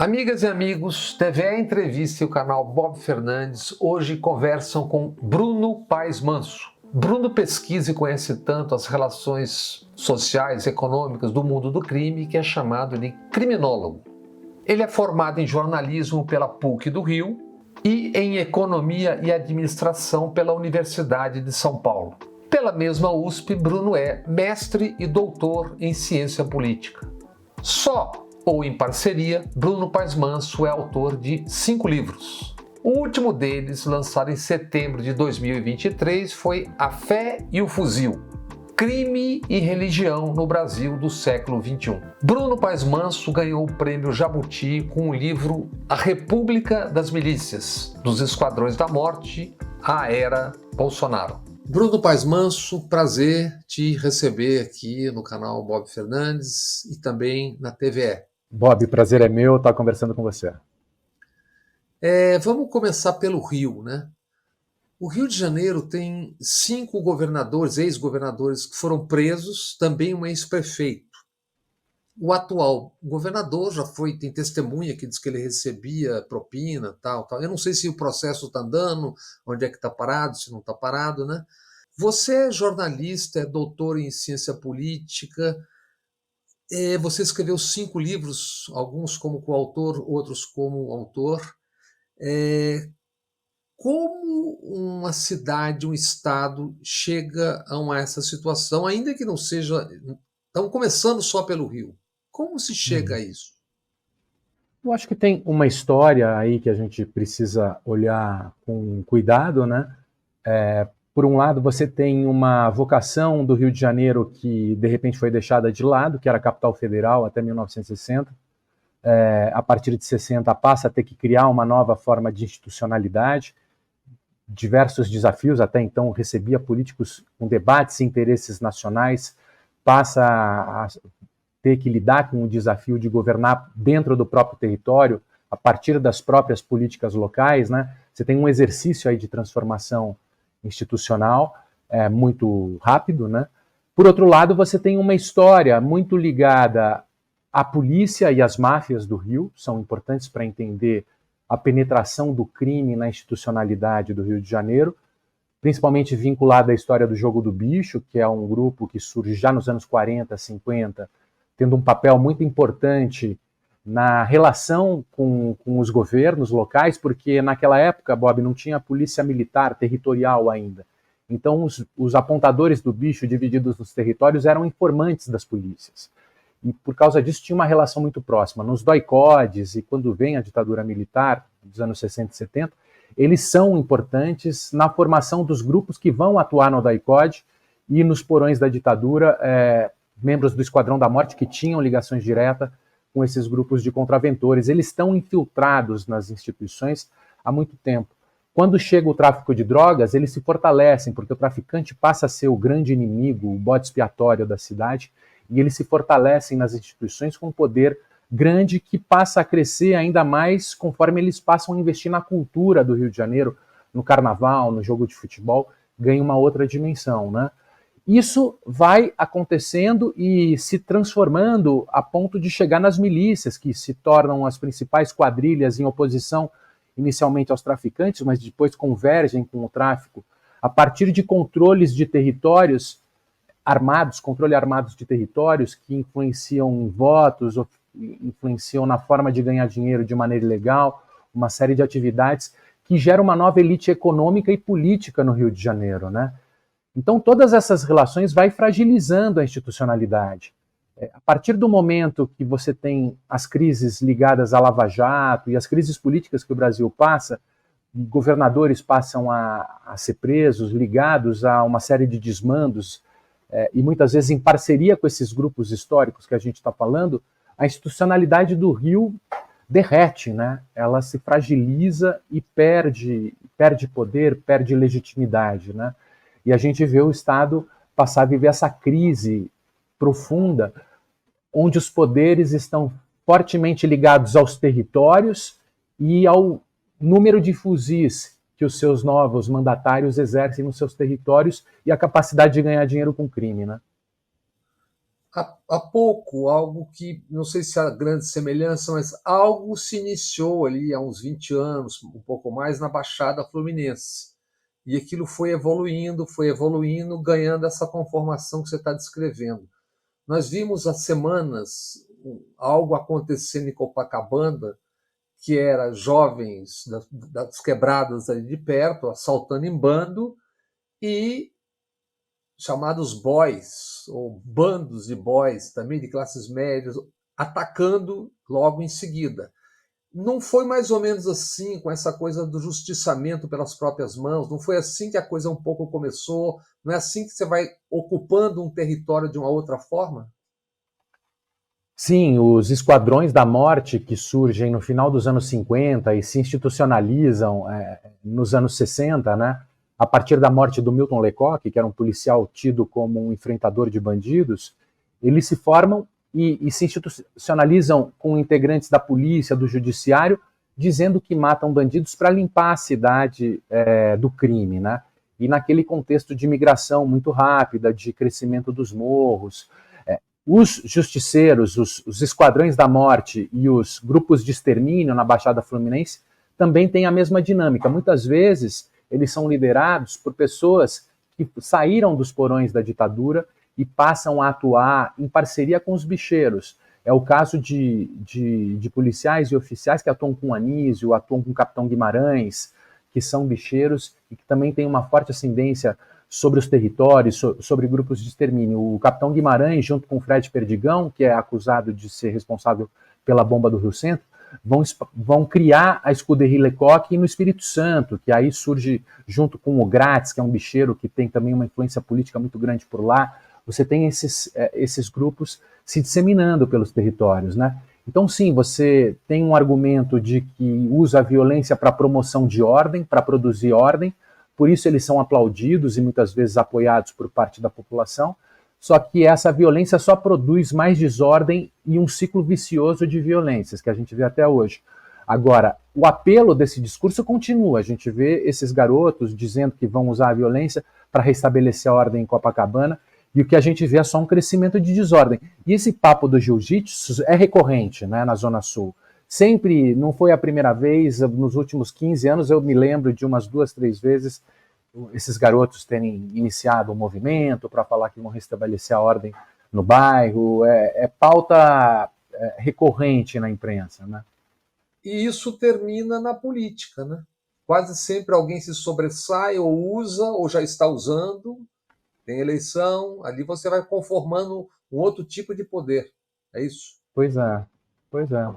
Amigas e amigos, TVE Entrevista e o canal Bob Fernandes hoje conversam com Bruno Paes Manso. Bruno pesquisa e conhece tanto as relações sociais e econômicas do mundo do crime que é chamado de criminólogo. Ele é formado em jornalismo pela PUC do Rio e em economia e administração pela Universidade de São Paulo. Pela mesma USP, Bruno é mestre e doutor em ciência política. Só ou em parceria, Bruno Paes Manso é autor de 5 livros. O último deles, lançado em setembro de 2023, foi A Fé e o Fuzil: Crime e Religião no Brasil do século XXI. Bruno Paes Manso ganhou o prêmio Jabuti com o livro A República das Milícias, dos Esquadrões da Morte à Era Bolsonaro. Bruno Paes Manso, prazer te receber aqui no canal Bob Fernandes e também na TVE. Bob, prazer é meu estar conversando com você. Vamos começar pelo Rio, né? O Rio de Janeiro tem 5 governadores, ex-governadores que foram presos, também um ex-prefeito. O atual governador já tem testemunha que diz que ele recebia propina, tal. Eu não sei se o processo está andando, onde é que está parado, se não está parado, né? Você é jornalista, é doutor em ciência política. Você escreveu 5 livros, alguns como coautor, outros como autor. Como uma cidade, um estado chega a essa situação, ainda que não seja... Estamos começando só pelo Rio. Como se chega a isso? Eu acho que tem uma história aí que a gente precisa olhar com cuidado, né? Por um lado, você tem uma vocação do Rio de Janeiro que, de repente, foi deixada de lado, que era a capital federal até 1960. A partir de 60, passa a ter que criar uma nova forma de institucionalidade. Diversos desafios, até então recebia políticos com debates e interesses nacionais, passa a ter que lidar com o desafio de governar dentro do próprio território, a partir das próprias políticas locais, né? Você tem um exercício aí de transformação institucional muito rápido, né? Por outro lado, você tem uma história muito ligada à polícia e às máfias do Rio, são importantes para entender a penetração do crime na institucionalidade do Rio de Janeiro, principalmente vinculada à história do Jogo do Bicho, que é um grupo que surge já nos anos 40, 50, tendo um papel muito importante na relação com os governos locais, porque naquela época, Bob, não tinha polícia militar territorial ainda. Então, os apontadores do bicho divididos nos territórios eram informantes das polícias. E por causa disso tinha uma relação muito próxima. Nos doicodes, e quando vem a ditadura militar, dos anos 60 e 70, eles são importantes na formação dos grupos que vão atuar no doicode e nos porões da ditadura, membros do Esquadrão da Morte que tinham ligações diretas com esses grupos de contraventores. Eles estão infiltrados nas instituições há muito tempo. Quando chega o tráfico de drogas, eles se fortalecem, porque o traficante passa a ser o grande inimigo, o bode expiatório da cidade, e eles se fortalecem nas instituições com um poder grande que passa a crescer ainda mais conforme eles passam a investir na cultura do Rio de Janeiro, no carnaval, no jogo de futebol, ganha uma outra dimensão, né? Isso vai acontecendo e se transformando a ponto de chegar nas milícias, que se tornam as principais quadrilhas em oposição inicialmente aos traficantes, mas depois convergem com o tráfico, a partir de controles de territórios armados, controle armados de territórios que influenciam em votos, influenciam na forma de ganhar dinheiro de maneira ilegal, uma série de atividades que geram uma nova elite econômica e política no Rio de Janeiro, né? Então, todas essas relações vai fragilizando a institucionalidade. A partir do momento que você tem as crises ligadas à Lava Jato e as crises políticas que o Brasil passa, governadores passam a ser presos, ligados a uma série de desmandos, e muitas vezes em parceria com esses grupos históricos que a gente está falando, a institucionalidade do Rio derrete, né? Ela se fragiliza e perde poder, perde legitimidade, né? E a gente vê o Estado passar a viver essa crise profunda, onde os poderes estão fortemente ligados aos territórios e ao número de fuzis que os seus novos mandatários exercem nos seus territórios e a capacidade de ganhar dinheiro com crime, né? há pouco, algo que, não sei se há grande semelhança, mas algo se iniciou ali há uns 20 anos, um pouco mais, na Baixada Fluminense. E aquilo foi evoluindo, ganhando essa conformação que você está descrevendo. Nós vimos há semanas algo acontecendo em Copacabana, que era jovens das quebradas ali de perto, assaltando em bando, e chamados boys, ou bandos de boys, também de classes médias, atacando logo em seguida. Não foi mais ou menos assim, com essa coisa do justiçamento pelas próprias mãos? Não foi assim que a coisa um pouco começou? Não é assim que você vai ocupando um território de uma outra forma? Sim, os esquadrões da morte que surgem no final dos anos 50 e se institucionalizam nos anos 60, né? A partir da morte do Milton Lecoq, que era um policial tido como um enfrentador de bandidos, eles se formam e se institucionalizam com integrantes da polícia, do judiciário, dizendo que matam bandidos para limpar a cidade do crime, né? E naquele contexto de migração muito rápida, de crescimento dos morros, os justiceiros, os esquadrões da morte e os grupos de extermínio na Baixada Fluminense também têm a mesma dinâmica. Muitas vezes, eles são liderados por pessoas que saíram dos porões da ditadura e passam a atuar em parceria com os bicheiros. É o caso de policiais e oficiais que atuam com o Anísio, atuam com o Capitão Guimarães, que são bicheiros e que também têm uma forte ascendência sobre os territórios, sobre grupos de extermínio. O Capitão Guimarães, junto com o Fred Perdigão, que é acusado de ser responsável pela bomba do Rio Centro, vão criar a Escuderie Lecoq no Espírito Santo, que aí surge junto com o Grátis, que é um bicheiro que tem também uma influência política muito grande por lá. Você tem esses grupos se disseminando pelos territórios, né? Então, sim, você tem um argumento de que usa a violência para promoção de ordem, para produzir ordem, por isso eles são aplaudidos e muitas vezes apoiados por parte da população, só que essa violência só produz mais desordem e um ciclo vicioso de violências, que a gente vê até hoje. Agora, o apelo desse discurso continua, a gente vê esses garotos dizendo que vão usar a violência para restabelecer a ordem em Copacabana, e o que a gente vê é só um crescimento de desordem. E esse papo do jiu-jitsu é recorrente, né, na Zona Sul. Sempre, não foi a primeira vez, nos últimos 15 anos eu me lembro de umas 2, 3 vezes esses garotos terem iniciado um movimento para falar que vão restabelecer a ordem no bairro. É pauta recorrente na imprensa, né? E isso termina na política, né? Quase sempre alguém se sobressai ou usa ou já está usando. Tem eleição, ali você vai conformando um outro tipo de poder. É isso? Pois é, pois é.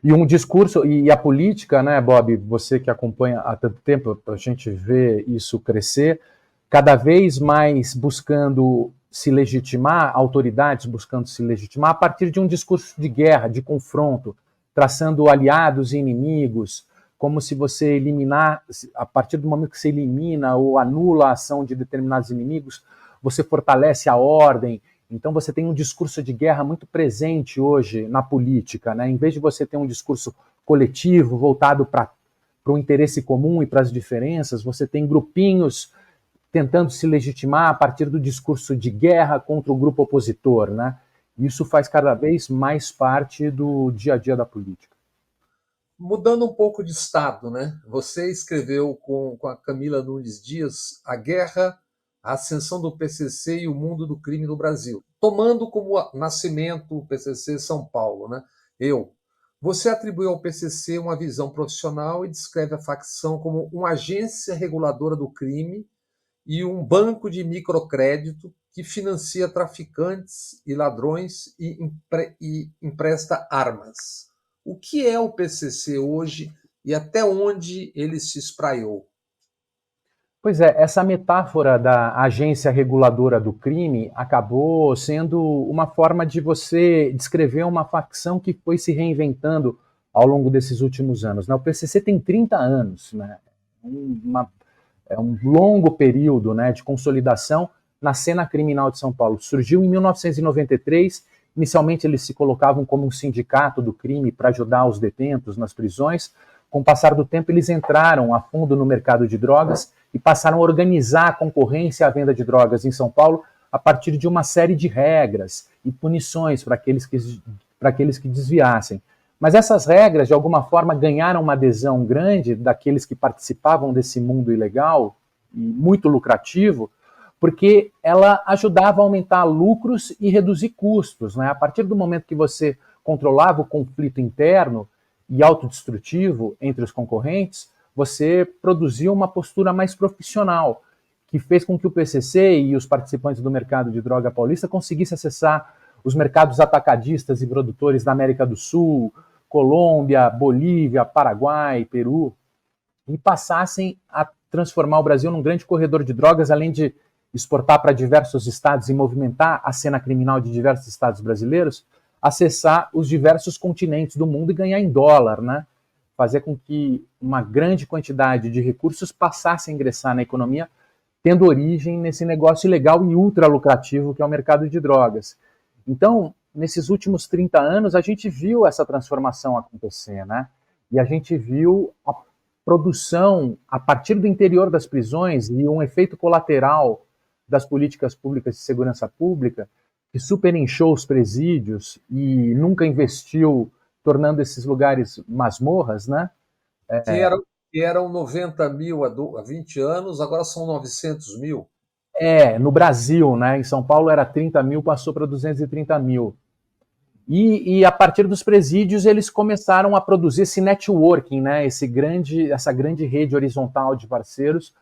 E um discurso, e a política, né, Bob, você que acompanha há tanto tempo, a gente vê isso crescer, cada vez mais buscando se legitimar, autoridades buscando se legitimar a partir de um discurso de guerra, de confronto, traçando aliados e inimigos, como se você eliminar, a partir do momento que você elimina ou anula a ação de determinados inimigos, você fortalece a ordem. Então você tem um discurso de guerra muito presente hoje na política, né? Em vez de você ter um discurso coletivo voltado para o interesse comum e para as diferenças, você tem grupinhos tentando se legitimar a partir do discurso de guerra contra o grupo opositor, né? Isso faz cada vez mais parte do dia a dia da política. Mudando um pouco de estado, né? Você escreveu com a Camila Nunes Dias A Guerra, a Ascensão do PCC e o Mundo do Crime no Brasil, tomando como nascimento o PCC São Paulo, né? Você atribuiu ao PCC uma visão profissional e descreve a facção como uma agência reguladora do crime e um banco de microcrédito que financia traficantes e ladrões e empresta armas. O que é o PCC hoje e até onde ele se espraiou? Pois é, essa metáfora da agência reguladora do crime acabou sendo uma forma de você descrever uma facção que foi se reinventando ao longo desses últimos anos, né? O PCC tem 30 anos, né? É um longo período, né, de consolidação na cena criminal de São Paulo. Surgiu em 1993, inicialmente eles se colocavam como um sindicato do crime para ajudar os detentos nas prisões. Com o passar do tempo, eles entraram a fundo no mercado de drogas e passaram a organizar a concorrência à venda de drogas em São Paulo a partir de uma série de regras e punições para aqueles que desviassem. Mas essas regras, de alguma forma, ganharam uma adesão grande daqueles que participavam desse mundo ilegal, e muito lucrativo, porque ela ajudava a aumentar lucros e reduzir custos, né? A partir do momento que você controlava o conflito interno e autodestrutivo entre os concorrentes, você produzia uma postura mais profissional, que fez com que o PCC e os participantes do mercado de droga paulista conseguissem acessar os mercados atacadistas e produtores da América do Sul, Colômbia, Bolívia, Paraguai, Peru, e passassem a transformar o Brasil num grande corredor de drogas, além de exportar para diversos estados e movimentar a cena criminal de diversos estados brasileiros, acessar os diversos continentes do mundo e ganhar em dólar, né? Fazer com que uma grande quantidade de recursos passasse a ingressar na economia, tendo origem nesse negócio ilegal e ultra lucrativo que é o mercado de drogas. Então, nesses últimos 30 anos, a gente viu essa transformação acontecer, né? E a gente viu a produção, a partir do interior das prisões, e um efeito colateral das políticas públicas de segurança pública, que superinchou os presídios e nunca investiu, tornando esses lugares masmorras, né? Que eram 90 mil há 20 anos, agora são 900 mil. No Brasil, né? Em São Paulo era 30 mil, passou para 230 mil. E a partir dos presídios eles começaram a produzir esse networking, né? Essa grande rede horizontal de parceiros,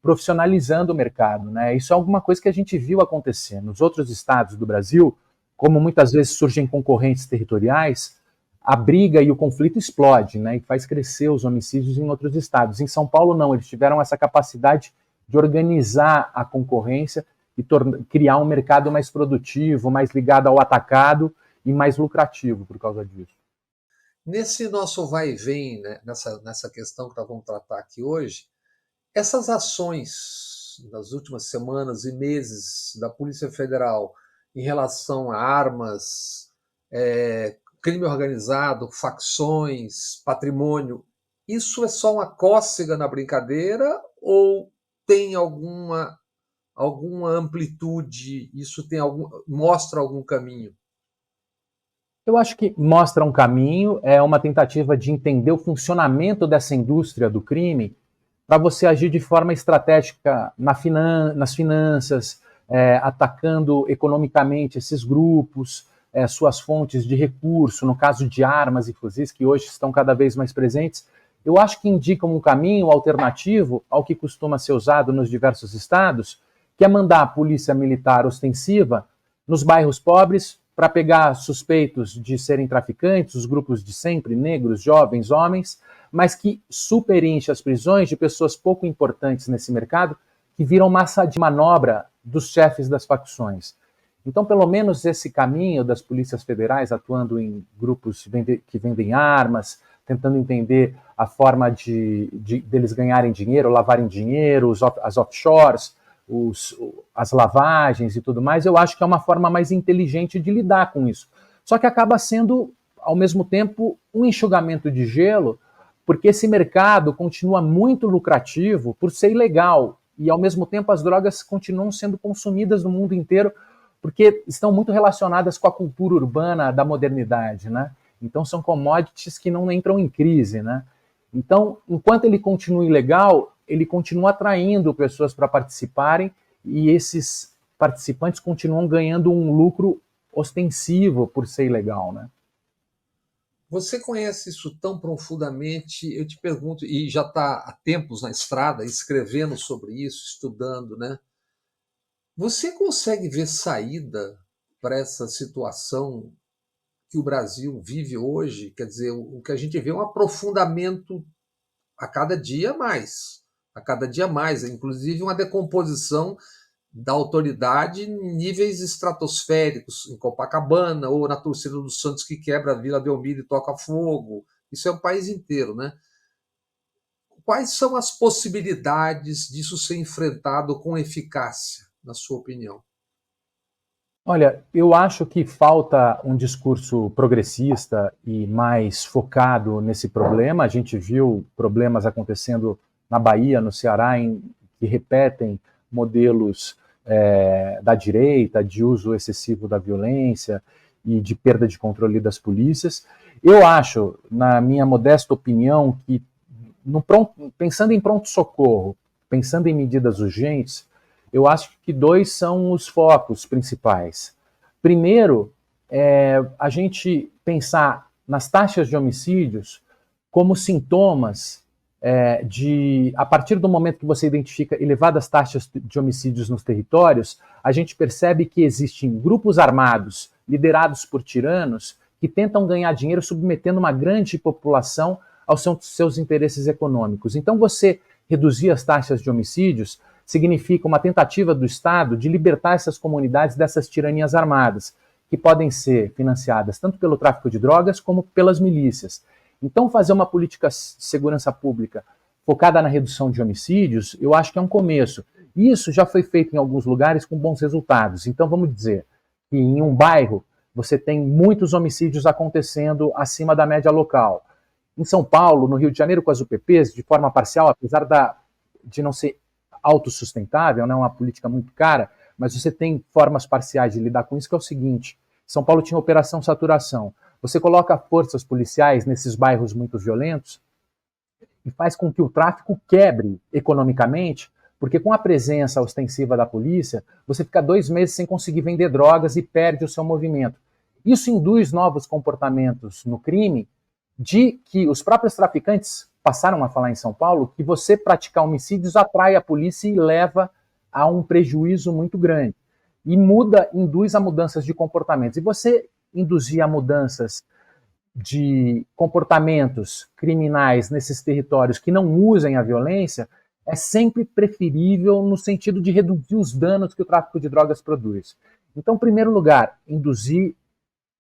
profissionalizando o mercado, né? Isso é alguma coisa que a gente viu acontecer. Nos outros estados do Brasil, como muitas vezes surgem concorrentes territoriais, a briga e o conflito explode, né? E faz crescer os homicídios em outros estados. Em São Paulo, não, eles tiveram essa capacidade de organizar a concorrência e criar um mercado mais produtivo, mais ligado ao atacado e mais lucrativo por causa disso. Nesse nosso vai e vem, né, nessa questão que nós vamos tratar aqui hoje, essas ações nas últimas semanas e meses da Polícia Federal em relação a armas, crime organizado, facções, patrimônio, isso é só uma cócega na brincadeira ou tem alguma amplitude, isso mostra algum caminho? Eu acho que mostra um caminho, é uma tentativa de entender o funcionamento dessa indústria do crime para você agir de forma estratégica nas finanças, atacando economicamente esses grupos, suas fontes de recurso, no caso de armas e fuzis, que hoje estão cada vez mais presentes. Eu acho que indicam um caminho alternativo ao que costuma ser usado nos diversos estados, que é mandar a polícia militar ostensiva nos bairros pobres para pegar suspeitos de serem traficantes, os grupos de sempre, negros, jovens, homens, mas que superenche as prisões de pessoas pouco importantes nesse mercado, que viram massa de manobra dos chefes das facções. Então, pelo menos esse caminho das polícias federais atuando em grupos que vendem armas, tentando entender a forma deles ganharem dinheiro, lavarem dinheiro, as offshores, as lavagens e tudo mais, eu acho que é uma forma mais inteligente de lidar com isso. Só que acaba sendo, ao mesmo tempo, um enxugamento de gelo, porque esse mercado continua muito lucrativo por ser ilegal, e ao mesmo tempo as drogas continuam sendo consumidas no mundo inteiro, porque estão muito relacionadas com a cultura urbana da modernidade, né? Então são commodities que não entram em crise, né? Então, enquanto ele continua ilegal, ele continua atraindo pessoas para participarem e esses participantes continuam ganhando um lucro ostensivo por ser ilegal, né? Você conhece isso tão profundamente, eu te pergunto, e já está há tempos na estrada escrevendo sobre isso, estudando, né? Você consegue ver saída para essa situação que o Brasil vive hoje? Quer dizer, o que a gente vê é um aprofundamento a cada dia mais, inclusive uma decomposição da autoridade em níveis estratosféricos, em Copacabana, ou na torcida do Santos que quebra a Vila Belmiro e toca fogo. Isso é o país inteiro, né? Quais são as possibilidades disso ser enfrentado com eficácia, na sua opinião? Olha, eu acho que falta um discurso progressista e mais focado nesse problema. A gente viu problemas acontecendo na Bahia, no Ceará, que repetem modelos da direita, de uso excessivo da violência e de perda de controle das polícias. Eu acho, na minha modesta opinião, que pensando em pronto-socorro, pensando em medidas urgentes, eu acho que dois são os focos principais. Primeiro, a gente pensar nas taxas de homicídios como sintomas a partir do momento que você identifica elevadas taxas de homicídios nos territórios, a gente percebe que existem grupos armados liderados por tiranos que tentam ganhar dinheiro submetendo uma grande população aos seus interesses econômicos. Então, você reduzir as taxas de homicídios significa uma tentativa do Estado de libertar essas comunidades dessas tiranias armadas, que podem ser financiadas tanto pelo tráfico de drogas como pelas milícias. Então, fazer uma política de segurança pública focada na redução de homicídios, eu acho que é um começo. Isso já foi feito em alguns lugares com bons resultados. Então, vamos dizer que em um bairro você tem muitos homicídios acontecendo acima da média local. Em São Paulo, no Rio de Janeiro, com as UPPs, de forma parcial, apesar de não ser autossustentável, não é uma política muito cara, mas você tem formas parciais de lidar com isso, que é o seguinte: São Paulo tinha Operação Saturação. Você coloca forças policiais nesses bairros muito violentos e faz com que o tráfico quebre economicamente, porque com a presença ostensiva da polícia, você fica 2 meses sem conseguir vender drogas e perde o seu movimento. Isso induz novos comportamentos no crime, de que os próprios traficantes passaram a falar em São Paulo, que você praticar homicídios atrai a polícia e leva a um prejuízo muito grande. E induz a mudanças de comportamentos. E você induzir a mudanças de comportamentos criminais nesses territórios que não usem a violência é sempre preferível no sentido de reduzir os danos que o tráfico de drogas produz. Então, em primeiro lugar, induzir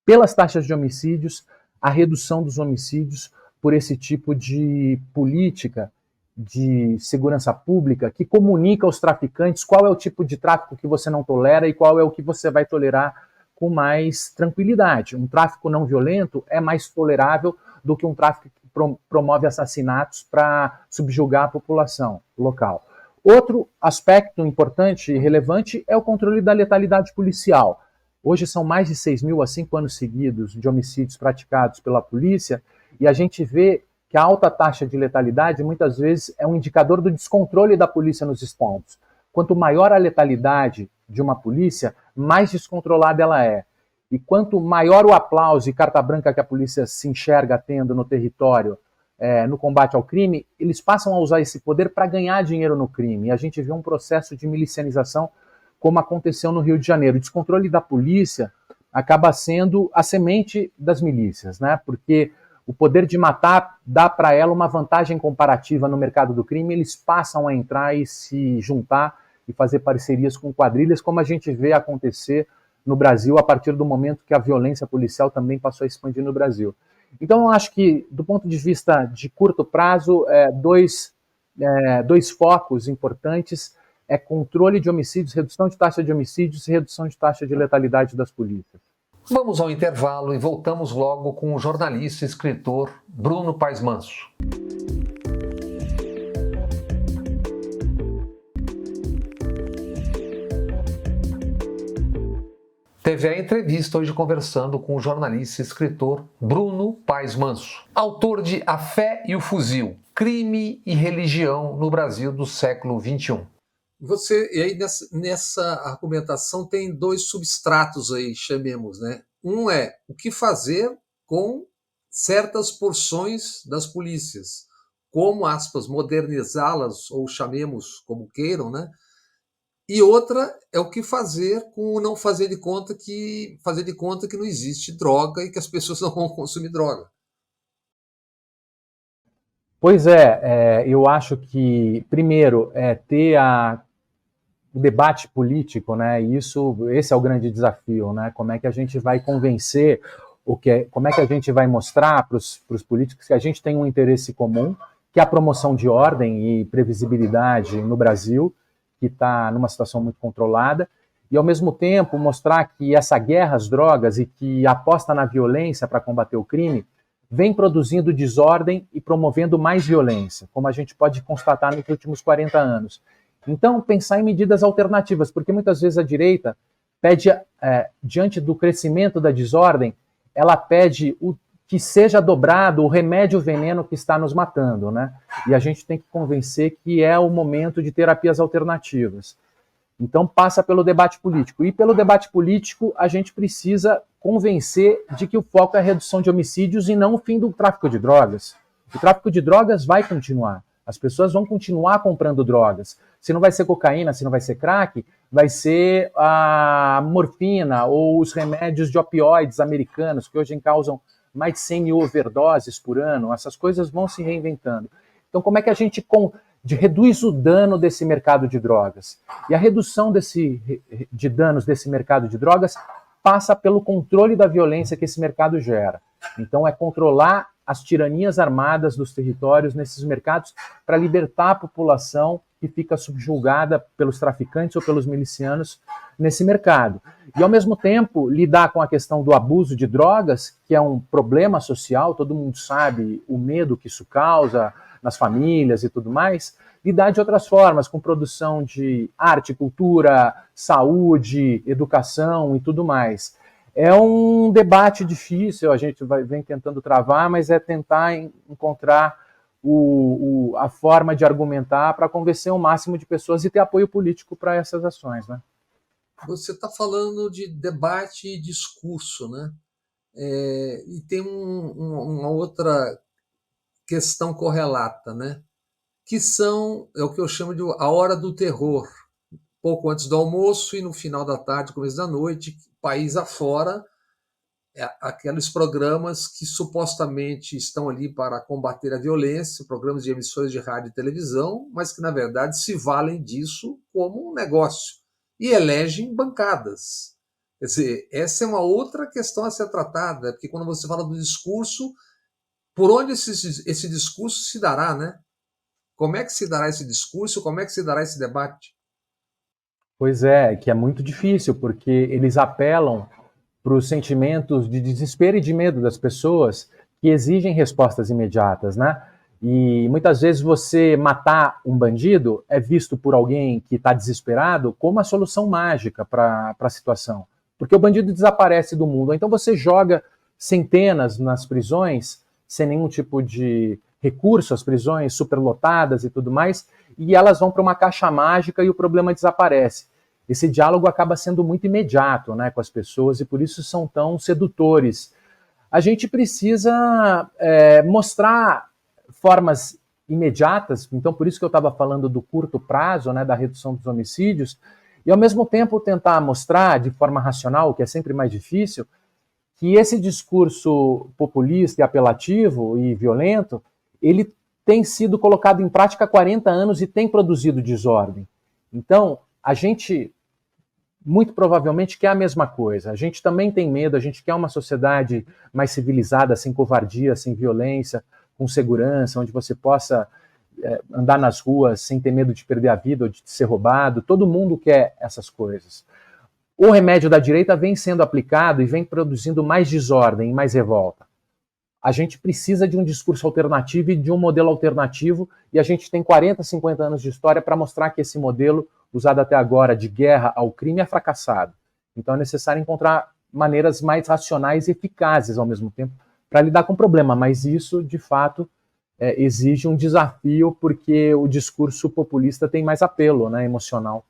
pelas taxas de homicídios a redução dos homicídios por esse tipo de política de segurança pública que comunica aos traficantes qual é o tipo de tráfico que você não tolera e qual é o que você vai tolerar com mais tranquilidade. Um tráfico não violento é mais tolerável do que um tráfico que promove assassinatos para subjugar a população local. Outro aspecto importante e relevante é o controle da letalidade policial. Hoje são mais de 6.000 a 5 anos seguidos de homicídios praticados pela polícia, e a gente vê que a alta taxa de letalidade muitas vezes é um indicador do descontrole da polícia nos estados. Quanto maior a letalidade de uma polícia, mais descontrolada ela é. E quanto maior o aplauso e carta branca que a polícia se enxerga tendo no território, no combate ao crime, eles passam a usar esse poder para ganhar dinheiro no crime. E a gente vê um processo de milicianização como aconteceu no Rio de Janeiro. O descontrole da polícia acaba sendo a semente das milícias, né? Porque o poder de matar dá para ela uma vantagem comparativa no mercado do crime, eles passam a entrar e se juntar e fazer parcerias com quadrilhas, como a gente vê acontecer no Brasil a partir do momento que a violência policial também passou a expandir no Brasil. Então, eu acho que, do ponto de vista de curto prazo, dois focos importantes é controle de homicídios, redução de taxa de homicídios e redução de taxa de letalidade das polícias. Vamos ao intervalo e voltamos logo com o jornalista e escritor Bruno Paes Manso. Teve a entrevista hoje conversando com o jornalista e escritor Bruno Paes Manso, autor de A Fé e o Fuzil, Crime e Religião no Brasil do século XXI. E aí nessa argumentação tem 2 substratos aí, chamemos, né? Um é o que fazer com certas porções das polícias, como, aspas, modernizá-las, ou chamemos como queiram, né? E outra é o que fazer com o não fazer de conta que não existe droga e que as pessoas não vão consumir droga. Pois eu acho que, primeiro, ter o debate político, né? Esse é o grande desafio, né? Como é que a gente vai convencer, como é que a gente vai mostrar para os políticos que a gente tem um interesse comum, que é a promoção de ordem e previsibilidade no Brasil, que está numa situação muito controlada, e ao mesmo tempo mostrar que essa guerra às drogas e que a aposta na violência para combater o crime vem produzindo desordem e promovendo mais violência, como a gente pode constatar nos últimos 40 anos. Então, pensar em medidas alternativas, porque muitas vezes a direita pede, diante do crescimento da desordem, ela pede que seja dobrado o remédio veneno que está nos matando, né? E a gente tem que convencer que é o momento de terapias alternativas. Então passa pelo debate político. E pelo debate político, a gente precisa convencer de que o foco é a redução de homicídios e não o fim do tráfico de drogas. O tráfico de drogas vai continuar. As pessoas vão continuar comprando drogas. Se não vai ser cocaína, se não vai ser crack, vai ser a morfina ou os remédios de opioides americanos, que hoje causam mais de 100 mil overdoses por ano. Essas coisas vão se reinventando. Então, como é que a gente reduz o dano desse mercado de drogas? E a redução de danos desse mercado de drogas passa pelo controle da violência que esse mercado gera. Então, é controlar as tiranias armadas dos territórios nesses mercados para libertar a população que fica subjugada pelos traficantes ou pelos milicianos nesse mercado. E, ao mesmo tempo, lidar com a questão do abuso de drogas, que é um problema social, todo mundo sabe o medo que isso causa nas famílias e tudo mais, lidar de outras formas, com produção de arte, cultura, saúde, educação e tudo mais. É um debate difícil, a gente vem tentando travar, mas é tentar encontrar a forma de argumentar para convencer o máximo de pessoas e ter apoio político para essas ações, né? Você está falando de debate e discurso, né? E tem uma outra questão correlata, né? Que é o que eu chamo de a hora do terror. Pouco antes do almoço e no final da tarde, começo da noite, país afora, aqueles programas que supostamente estão ali para combater a violência, programas de emissões de rádio e televisão, mas que, na verdade, se valem disso como um negócio e elegem bancadas. Quer dizer, essa é uma outra questão a ser tratada, porque quando você fala do discurso, por onde esse discurso se dará, né? Como é que se dará esse discurso? Como é que se dará esse debate? Pois é, que é muito difícil, porque eles apelam para os sentimentos de desespero e de medo das pessoas que exigem respostas imediatas, né? E muitas vezes você matar um bandido é visto por alguém que está desesperado como a solução mágica para a situação. Porque o bandido desaparece do mundo. Então você joga centenas nas prisões, sem nenhum tipo de recurso, as prisões superlotadas e tudo mais, e elas vão para uma caixa mágica e o problema desaparece. Esse diálogo acaba sendo muito imediato, né, com as pessoas e por isso são tão sedutores. A gente precisa mostrar formas imediatas, então por isso que eu estava falando do curto prazo, né, da redução dos homicídios, e ao mesmo tempo tentar mostrar de forma racional, que é sempre mais difícil, que esse discurso populista e apelativo e violento, ele tem sido colocado em prática há 40 anos e tem produzido desordem. Então, a gente muito provavelmente quer a mesma coisa. A gente também tem medo, a gente quer uma sociedade mais civilizada, sem covardia, sem violência, com segurança, onde você possa andar nas ruas sem ter medo de perder a vida ou de ser roubado. Todo mundo quer essas coisas. O remédio da direita vem sendo aplicado e vem produzindo mais desordem, mais revolta. A gente precisa de um discurso alternativo e de um modelo alternativo, e a gente tem 40, 50 anos de história para mostrar que esse modelo, usado até agora de guerra ao crime, é fracassado. Então é necessário encontrar maneiras mais racionais e eficazes ao mesmo tempo para lidar com o problema, mas isso, de fato, exige um desafio, porque o discurso populista tem mais apelo, né, emocional.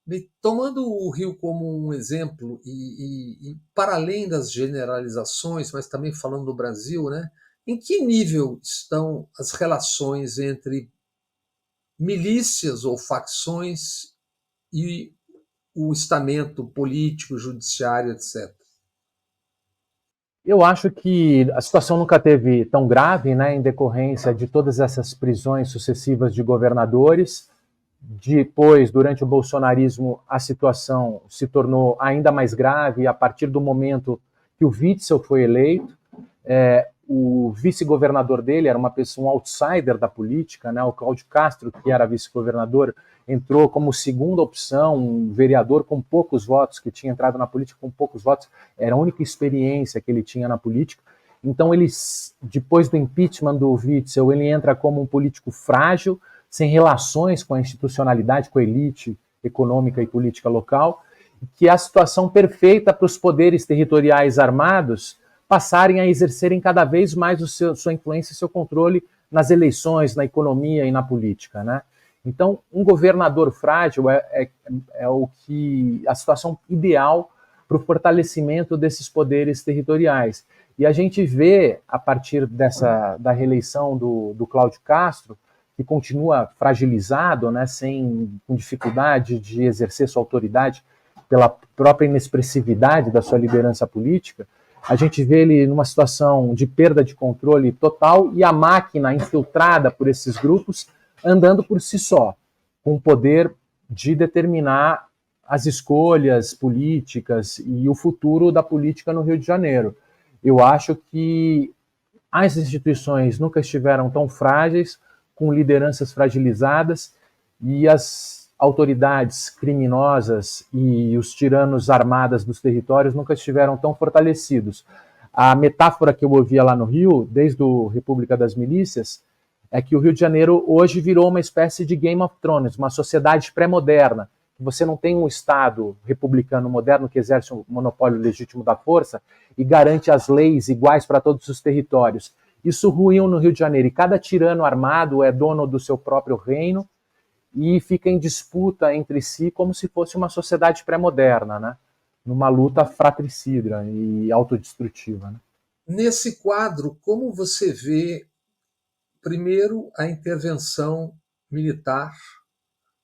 Bem, tomando o Rio como um exemplo, e para além das generalizações, mas também falando do Brasil, né, em que nível estão as relações entre milícias ou facções e o estamento político, judiciário, etc.? Eu acho que a situação nunca teve tão grave, né, em decorrência de todas essas prisões sucessivas de governadores. Depois, durante o bolsonarismo, a situação se tornou ainda mais grave a partir do momento que o Witzel foi eleito. O vice-governador dele era uma pessoa, um outsider da política, né? O Cláudio Castro, que era vice-governador, entrou como segunda opção, um vereador com poucos votos, que tinha entrado na política com poucos votos, era a única experiência que ele tinha na política. Então, ele, depois do impeachment do Witzel, ele entra como um político frágil, sem relações com a institucionalidade, com a elite econômica e política local, que é a situação perfeita para os poderes territoriais armados passarem a exercerem cada vez mais sua influência e seu controle nas eleições, na economia e na política, né? Então, um governador frágil é a situação ideal para o fortalecimento desses poderes territoriais. E a gente vê, a partir da reeleição do Cláudio Castro, que continua fragilizado, né, com dificuldade de exercer sua autoridade pela própria inexpressividade da sua liderança política, a gente vê ele numa situação de perda de controle total e a máquina infiltrada por esses grupos andando por si só, com o poder de determinar as escolhas políticas e o futuro da política no Rio de Janeiro. Eu acho que as instituições nunca estiveram tão frágeis, com lideranças fragilizadas, e as autoridades criminosas e os tiranos armados dos territórios nunca estiveram tão fortalecidos. A metáfora que eu ouvia lá no Rio, desde a República das Milícias, é que o Rio de Janeiro hoje virou uma espécie de Game of Thrones, uma sociedade pré-moderna. Você não tem um Estado republicano moderno que exerce um monopólio legítimo da força e garante as leis iguais para todos os territórios. Isso ruiu no Rio de Janeiro, e cada tirano armado é dono do seu próprio reino e fica em disputa entre si como se fosse uma sociedade pré-moderna, né? Numa luta fratricida e autodestrutiva, né? Nesse quadro, como você vê, primeiro, a intervenção militar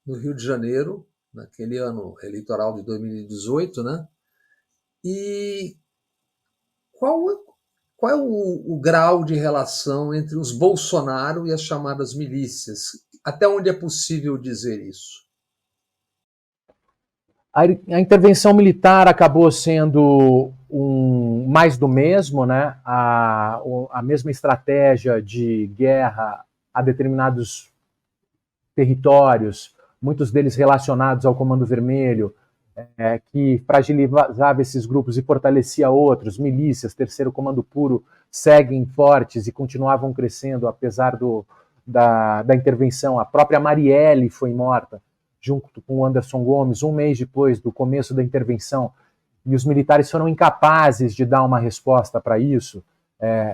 no Rio de Janeiro, naquele ano eleitoral de 2018, né? E qual é o grau de relação entre os Bolsonaro e as chamadas milícias? Até onde é possível dizer isso? A intervenção militar acabou sendo mais do mesmo, né? A mesma estratégia de guerra a determinados territórios, muitos deles relacionados ao Comando Vermelho, que fragilizava esses grupos e fortalecia outros. Milícias, Terceiro Comando Puro, seguem fortes e continuavam crescendo apesar da intervenção. A própria Marielle foi morta junto com o Anderson Gomes, um mês depois do começo da intervenção, e os militares foram incapazes de dar uma resposta para isso.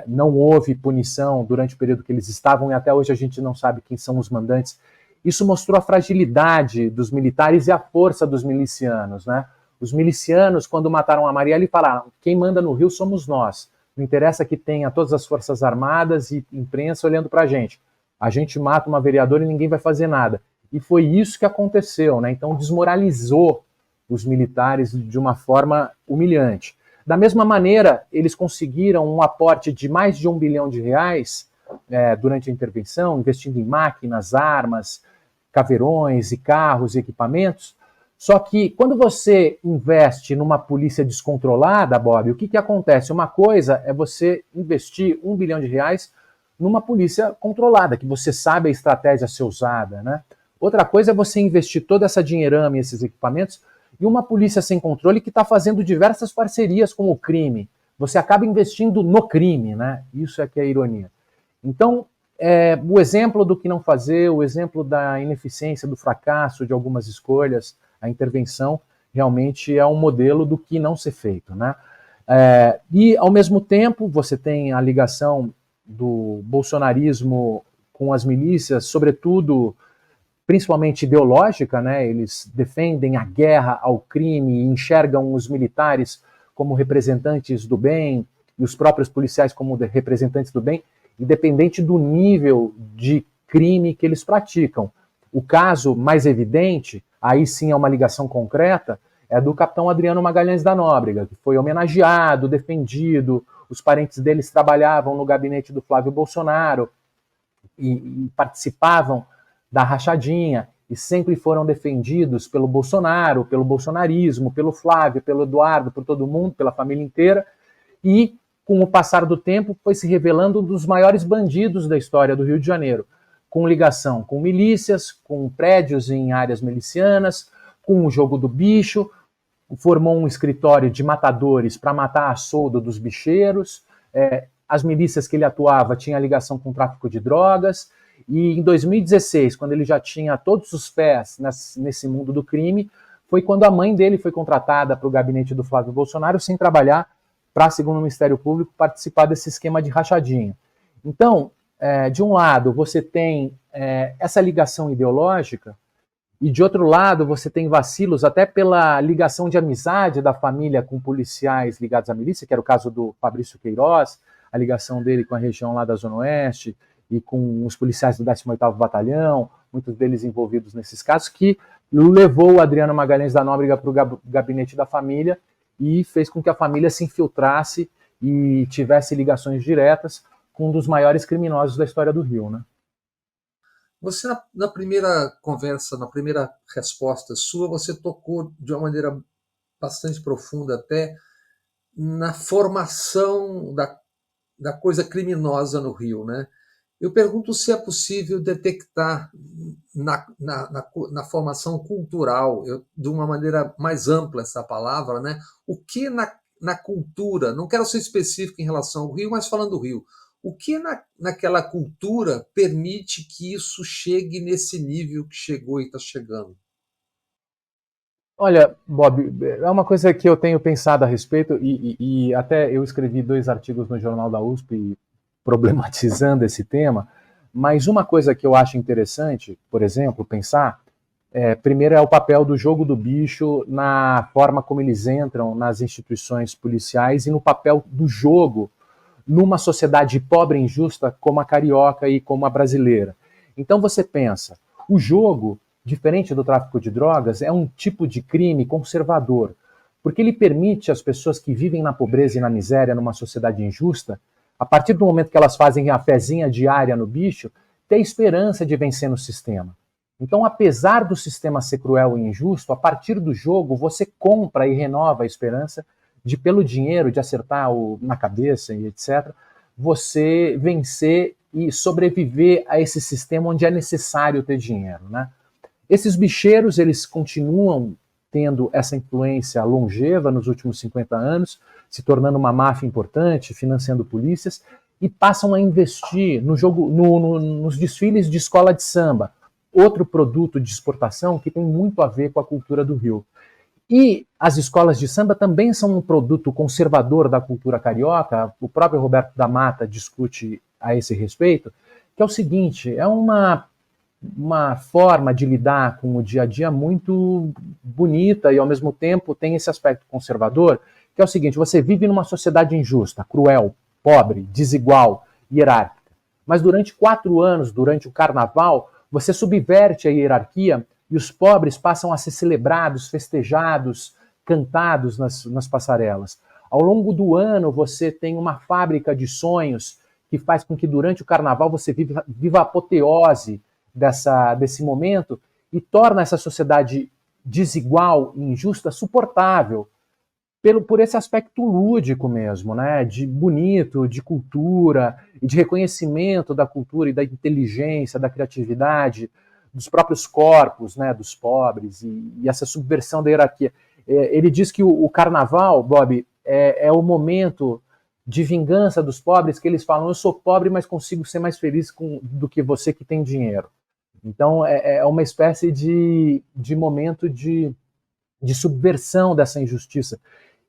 Não houve punição durante o período que eles estavam, e até hoje a gente não sabe quem são os mandantes. Isso mostrou a fragilidade dos militares e a força dos milicianos, né? Os milicianos, quando mataram a Marielle, falaram: quem manda no Rio somos nós. Não interessa que tenha todas as forças armadas e imprensa olhando para a gente. A gente mata uma vereadora e ninguém vai fazer nada. E foi isso que aconteceu, né? Então desmoralizou os militares de uma forma humilhante. Da mesma maneira, eles conseguiram um aporte de mais de R$1 bilhão durante a intervenção, investindo em máquinas, armas, caveirões e carros e equipamentos. Só que quando você investe numa polícia descontrolada, Bob, o que acontece? Uma coisa é você investir R$1 bilhão numa polícia controlada, que você sabe a estratégia a ser usada, né? Outra coisa é você investir toda essa dinheirama e esses equipamentos em uma polícia sem controle que está fazendo diversas parcerias com o crime. Você acaba investindo no crime, né? Isso é que é a ironia. Então, o exemplo do que não fazer, o exemplo da ineficiência, do fracasso de algumas escolhas, a intervenção, realmente é um modelo do que não ser feito, né? E, ao mesmo tempo, você tem a ligação do bolsonarismo com as milícias, sobretudo, principalmente ideológica, né? Eles defendem a guerra ao crime e enxergam os militares como representantes do bem e os próprios policiais como representantes do bem, independente do nível de crime que eles praticam. O caso mais evidente, aí sim é uma ligação concreta, é do capitão Adriano Magalhães da Nóbrega, que foi homenageado, defendido, os parentes deles trabalhavam no gabinete do Flávio Bolsonaro e participavam da rachadinha, e sempre foram defendidos pelo Bolsonaro, pelo bolsonarismo, pelo Flávio, pelo Eduardo, por todo mundo, pela família inteira, e com o passar do tempo foi se revelando um dos maiores bandidos da história do Rio de Janeiro, com ligação com milícias, com prédios em áreas milicianas, com o jogo do bicho, formou um escritório de matadores para matar a soldo dos bicheiros, as milícias que ele atuava tinham ligação com o tráfico de drogas, E em 2016, quando ele já tinha todos os pés nesse mundo do crime, foi quando a mãe dele foi contratada para o gabinete do Flávio Bolsonaro sem trabalhar para, segundo o Ministério Público, participar desse esquema de rachadinha. Então, de um lado, você tem essa ligação ideológica, e de outro lado, você tem vacilos até pela ligação de amizade da família com policiais ligados à milícia, que era o caso do Fabrício Queiroz, a ligação dele com a região lá da Zona Oeste e com os policiais do 18º Batalhão, muitos deles envolvidos nesses casos, que levou o Adriano Magalhães da Nóbrega para o gabinete da família e fez com que a família se infiltrasse e tivesse ligações diretas com um dos maiores criminosos da história do Rio, né? Você, na primeira conversa, na primeira resposta sua, você tocou de uma maneira bastante profunda até na formação da coisa criminosa no Rio, né? Eu pergunto se é possível detectar na formação cultural, de uma maneira mais ampla essa palavra, né? O que na cultura, não quero ser específico em relação ao Rio, mas falando do Rio, o que naquela cultura permite que isso chegue nesse nível que chegou e está chegando? Olha, Bob, é uma coisa que eu tenho pensado a respeito e até eu escrevi 2 artigos no Jornal da USP problematizando esse tema, mas uma coisa que eu acho interessante, por exemplo, pensar, primeiro é o papel do jogo do bicho na forma como eles entram nas instituições policiais e no papel do jogo numa sociedade pobre e injusta como a carioca e como a brasileira. Então você pensa, o jogo, diferente do tráfico de drogas, é um tipo de crime conservador, porque ele permite às pessoas que vivem na pobreza e na miséria numa sociedade injusta, a partir do momento que elas fazem a fezinha diária no bicho, ter esperança de vencer no sistema. Então, apesar do sistema ser cruel e injusto, a partir do jogo você compra e renova a esperança de, pelo dinheiro, de acertar na cabeça e etc., você vencer e sobreviver a esse sistema onde é necessário ter dinheiro, né? Esses bicheiros, eles continuam tendo essa influência longeva nos últimos 50 anos, se tornando uma máfia importante, financiando polícias, e passam a investir no jogo, nos desfiles de escola de samba, outro produto de exportação que tem muito a ver com a cultura do Rio. E as escolas de samba também são um produto conservador da cultura carioca, o próprio Roberto da Mata discute a esse respeito, que é o seguinte, é uma forma de lidar com o dia a dia muito bonita e, ao mesmo tempo, tem esse aspecto conservador, que é o seguinte, você vive numa sociedade injusta, cruel, pobre, desigual, hierárquica. Mas durante 4 anos, durante o carnaval, você subverte a hierarquia e os pobres passam a ser celebrados, festejados, cantados nas passarelas. Ao longo do ano, você tem uma fábrica de sonhos que faz com que durante o carnaval você viva a apoteose desse momento e torna essa sociedade desigual e injusta suportável por esse aspecto lúdico mesmo, né? De bonito, de cultura, e de reconhecimento da cultura e da inteligência, da criatividade, dos próprios corpos, né, dos pobres, e essa subversão da hierarquia. Ele diz que o carnaval, Bob, é o momento de vingança dos pobres, que eles falam, eu sou pobre, mas consigo ser mais feliz do que você que tem dinheiro. Então, é uma espécie de momento de subversão dessa injustiça.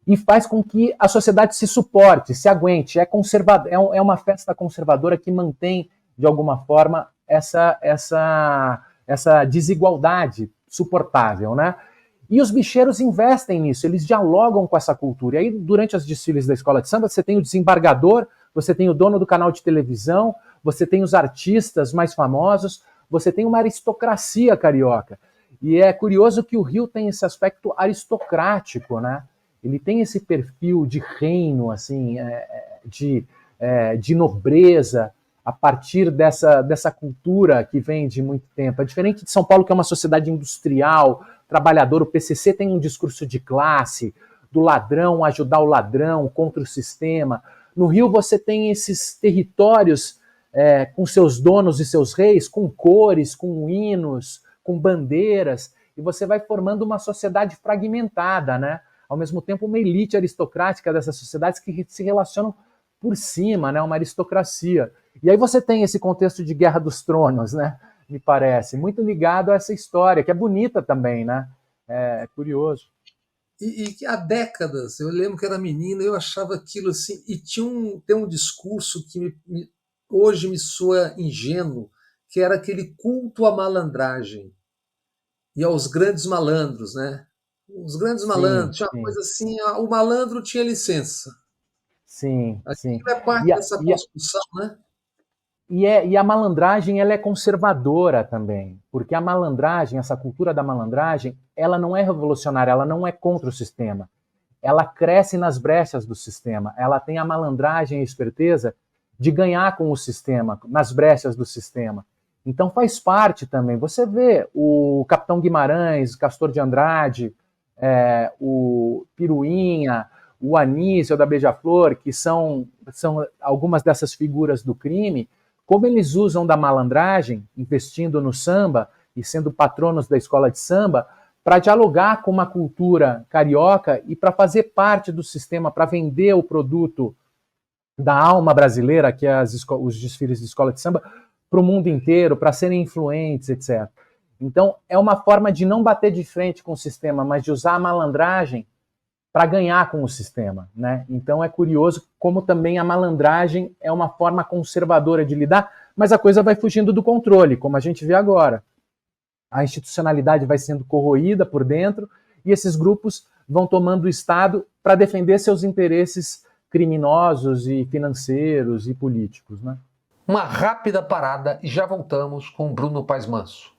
E faz com que a sociedade se suporte, se aguente. É uma festa conservadora que mantém, de alguma forma, essa desigualdade suportável, né? E os bicheiros investem nisso, eles dialogam com essa cultura. E aí, durante os desfiles da escola de samba, você tem o desembargador, você tem o dono do canal de televisão, você tem os artistas mais famosos, você tem uma aristocracia carioca. E é curioso que o Rio tem esse aspecto aristocrático, né? Ele tem esse perfil de reino, assim, de nobreza, a partir dessa cultura que vem de muito tempo. É diferente de São Paulo, que é uma sociedade industrial, trabalhador. O PCC tem um discurso de classe, do ladrão ajudar o ladrão contra o sistema. No Rio você tem esses territórios com seus donos e seus reis, com cores, com hinos, com bandeiras, e você vai formando uma sociedade fragmentada, né? Ao mesmo tempo, uma elite aristocrática dessas sociedades que se relacionam por cima, né? Uma aristocracia. E aí você tem esse contexto de Guerra dos Tronos, né? Me parece, muito ligado a essa história, que é bonita também, né? É curioso. E que há décadas, eu lembro que era menino, eu achava aquilo assim, e tem um discurso que hoje me soa ingênuo, que era aquele culto à malandragem e aos grandes malandros, né? Os grandes Sim, malandros, tinha uma sim, coisa assim, o malandro tinha licença. sim, sim. Aquilo é parte E a, dessa e a, construção, né? e a malandragem, ela é conservadora também, porque a malandragem, essa cultura da malandragem, ela não é revolucionária, ela não é contra o sistema. Ela cresce nas brechas do sistema, ela tem a malandragem e a esperteza de ganhar com o sistema, nas brechas do sistema. Então faz parte também. Você vê o Capitão Guimarães, o Castor de Andrade, o Piruinha, o Anísio da Beija-Flor, que são algumas dessas figuras do crime, como eles usam da malandragem, investindo no samba e sendo patronos da escola de samba, para dialogar com uma cultura carioca e para fazer parte do sistema, para vender o produto da alma brasileira, que é os desfiles de escola de samba, para o mundo inteiro, para serem influentes, etc. Então, é uma forma de não bater de frente com o sistema, mas de usar a malandragem para ganhar com o sistema, né? Então é curioso como também a malandragem é uma forma conservadora de lidar, mas a coisa vai fugindo do controle, como a gente vê agora. A institucionalidade vai sendo corroída por dentro e esses grupos vão tomando o Estado para defender seus interesses criminosos e financeiros e políticos, né? Uma rápida parada e já voltamos com Bruno Paes Manso.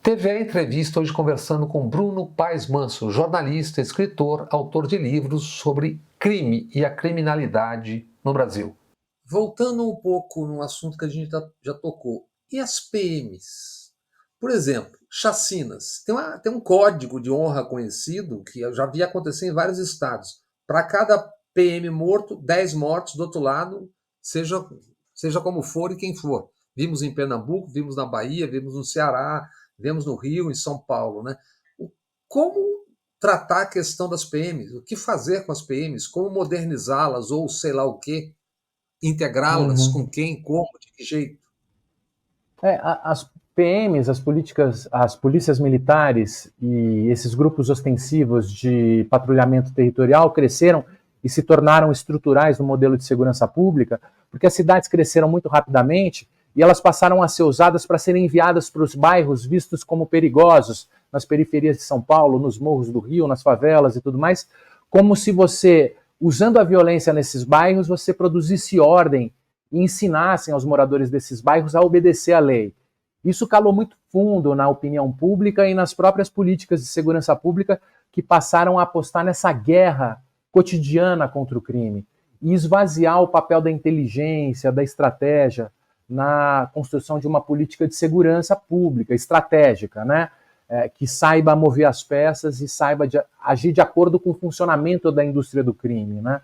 TV Entrevista hoje conversando com Bruno Paes Manso, jornalista, escritor, autor de livros sobre crime e a criminalidade no Brasil. Voltando um pouco no assunto que a gente já tocou, e as PMs? Por exemplo, chacinas. Tem um código de honra conhecido que eu já vi acontecer em vários estados. Para cada PM morto, 10 mortos do outro lado, seja como for e quem for. Vimos em Pernambuco, vimos na Bahia, vimos no Ceará, vemos no Rio, em São Paulo, né? Como tratar a questão das PMs? O que fazer com as PMs? Como modernizá-las ou sei lá o quê? Integrá-las Uhum. com quem, como, de que jeito? As PMs, as polícias militares e esses grupos ostensivos de patrulhamento territorial cresceram e se tornaram estruturais no modelo de segurança pública, porque as cidades cresceram muito rapidamente e elas passaram a ser usadas para serem enviadas para os bairros vistos como perigosos, nas periferias de São Paulo, nos morros do Rio, nas favelas e tudo mais, como se você, usando a violência nesses bairros, você produzisse ordem e ensinassem aos moradores desses bairros a obedecer à lei. Isso calou muito fundo na opinião pública e nas próprias políticas de segurança pública que passaram a apostar nessa guerra cotidiana contra o crime e esvaziar o papel da inteligência, da estratégia na construção de uma política de segurança pública, estratégica, né? Que saiba mover as peças e saiba agir de acordo com o funcionamento da indústria do crime, né?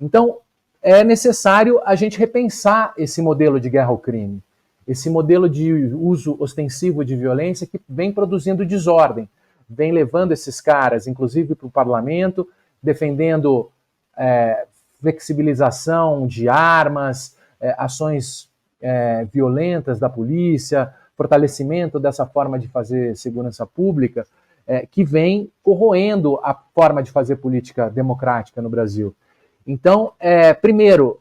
Então, é necessário a gente repensar esse modelo de guerra ao crime, esse modelo de uso ostensivo de violência que vem produzindo desordem, vem levando esses caras, inclusive para o parlamento, defendendo flexibilização de armas, ações violentas da polícia, fortalecimento dessa forma de fazer segurança pública, que vem corroendo a forma de fazer política democrática no Brasil. Então, primeiro,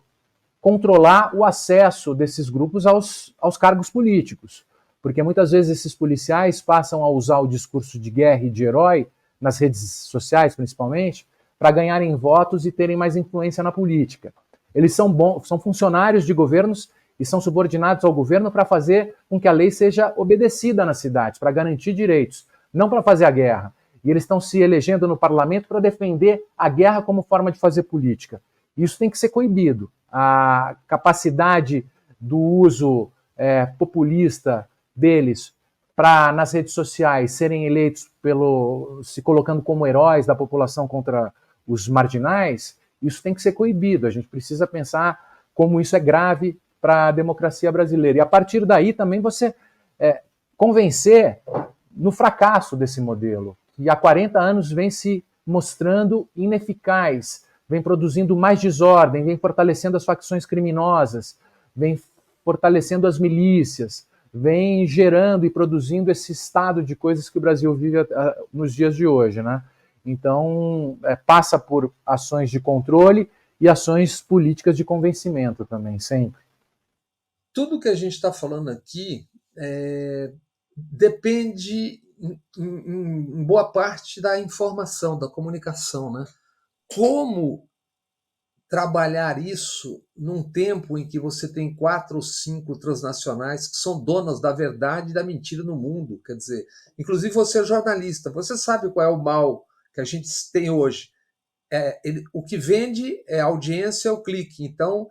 controlar o acesso desses grupos aos cargos políticos, porque muitas vezes esses policiais passam a usar o discurso de guerra e de herói, nas redes sociais principalmente, para ganharem votos e terem mais influência na política. Eles são funcionários de governos e são subordinados ao governo para fazer com que a lei seja obedecida nas cidades, para garantir direitos, não para fazer a guerra. E eles estão se elegendo no parlamento para defender a guerra como forma de fazer política. Isso tem que ser coibido. A capacidade do uso populista deles para, nas redes sociais, serem eleitos se colocando como heróis da população contra os marginais, isso tem que ser coibido. A gente precisa pensar como isso é grave para a democracia brasileira. E a partir daí também você convencer no fracasso desse modelo, que há 40 anos vem se mostrando ineficaz, vem produzindo mais desordem, vem fortalecendo as facções criminosas, vem fortalecendo as milícias, vem gerando e produzindo esse estado de coisas que o Brasil vive nos dias de hoje, né? Então, passa por ações de controle e ações políticas de convencimento também, sempre. Tudo que a gente está falando aqui depende, em boa parte, da informação, da comunicação, né? Como trabalhar isso num tempo em que você tem 4 ou 5 transnacionais que são donas da verdade e da mentira no mundo. Quer dizer, inclusive você é jornalista, você sabe qual é o mal que a gente tem hoje. O que vende é a audiência, é o clique. Então,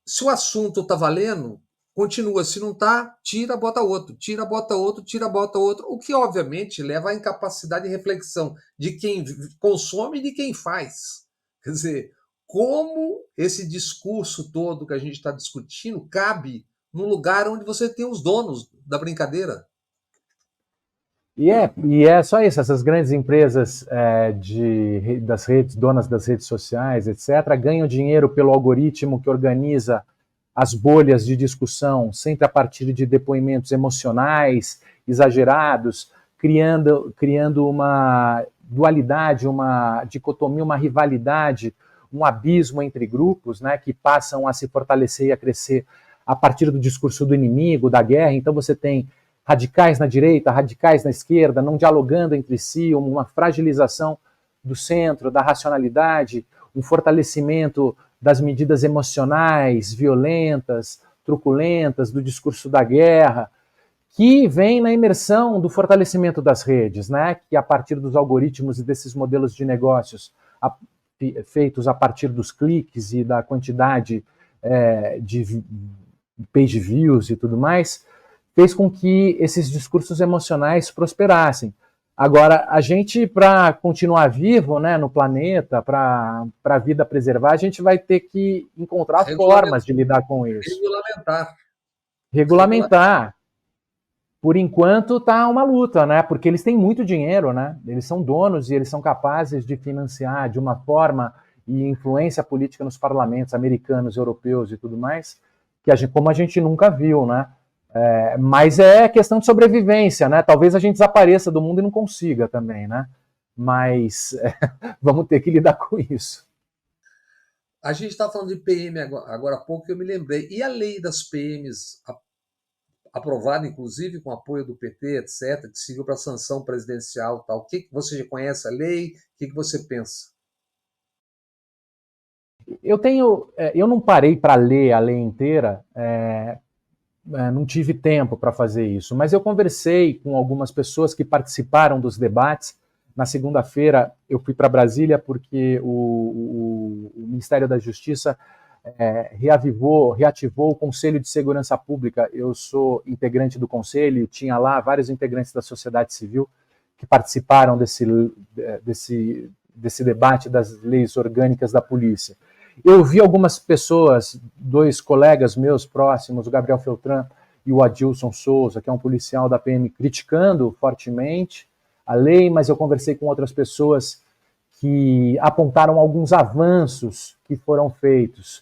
se o assunto está valendo, continua. Se não está, tira, bota outro. Tira, bota outro, tira, bota outro. O que, obviamente, leva à incapacidade de reflexão de quem consome e de quem faz. Quer dizer, como esse discurso todo que a gente está discutindo cabe num lugar onde você tem os donos da brincadeira. E é só isso, essas grandes empresas das redes, donas das redes sociais, etc., ganham dinheiro pelo algoritmo que organiza as bolhas de discussão, sempre a partir de depoimentos emocionais, exagerados, criando uma dualidade, uma dicotomia, uma rivalidade, um abismo entre grupos, né, que passam a se fortalecer e a crescer a partir do discurso do inimigo, da guerra. Então você tem radicais na direita, radicais na esquerda, não dialogando entre si, uma fragilização do centro, da racionalidade, um fortalecimento das medidas emocionais, violentas, truculentas, do discurso da guerra, que vem na imersão do fortalecimento das redes, né? Que a partir dos algoritmos e desses modelos de negócios feitos a partir dos cliques e da quantidade de page views e tudo mais, fez com que esses discursos emocionais prosperassem. Agora, a gente, para continuar vivo, né, no planeta, para a vida preservar, a gente vai ter que encontrar formas de lidar com isso. Regulamentar. Regulamentar. Por enquanto está uma luta, né? Porque eles têm muito dinheiro, né? Eles são donos e eles são capazes de financiar de uma forma e influência política nos parlamentos americanos, europeus e tudo mais, que como a gente nunca viu, né? Mas é questão de sobrevivência, né? Talvez a gente desapareça do mundo e não consiga também, né? Mas vamos ter que lidar com isso. A gente está falando de PM agora há pouco, eu me lembrei. E a lei das PMs, aprovada inclusive com apoio do PT, etc., que seguiu para a sanção presidencial tal. O que você já conhece a lei? O que você pensa? Eu não parei para ler a lei inteira, não tive tempo para fazer isso, mas eu conversei com algumas pessoas que participaram dos debates. Na segunda-feira eu fui para Brasília porque o Ministério da Justiça reativou o Conselho de Segurança Pública. Eu sou integrante do conselho, tinha lá vários integrantes da sociedade civil que participaram desse debate das leis orgânicas da polícia. Eu vi algumas pessoas, 2 colegas meus próximos, o Gabriel Feltran e o Adilson Souza, que é um policial da PM, criticando fortemente a lei, mas eu conversei com outras pessoas que apontaram alguns avanços que foram feitos.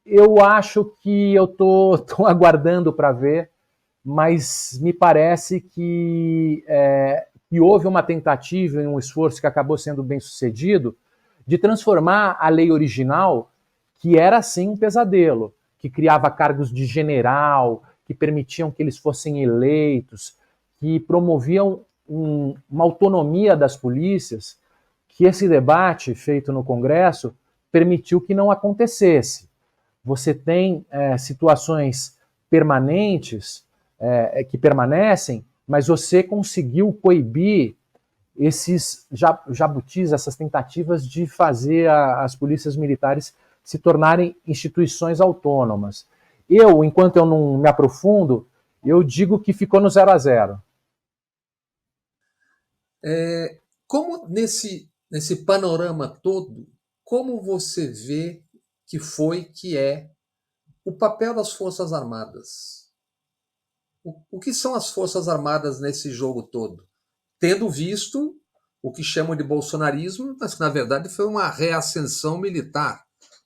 Eu acho que eu estou aguardando para ver, mas me parece que houve uma tentativa e um esforço que acabou sendo bem sucedido de transformar a lei original, que era sim um pesadelo, que criava cargos de general, que permitiam que eles fossem eleitos, que promoviam uma autonomia das polícias, que esse debate feito no Congresso permitiu que não acontecesse. Você tem situações permanentes que permanecem, mas você conseguiu coibir esses jabutis, essas tentativas de fazer as polícias militares se tornarem instituições autônomas. Enquanto eu não me aprofundo, eu digo que ficou no 0-0. Como nesse panorama todo, como você vê que é o papel das Forças Armadas? O que são as Forças Armadas nesse jogo todo? tendo visto o que chamam de bolsonarismo, mas que na verdade foi uma reascensão militar,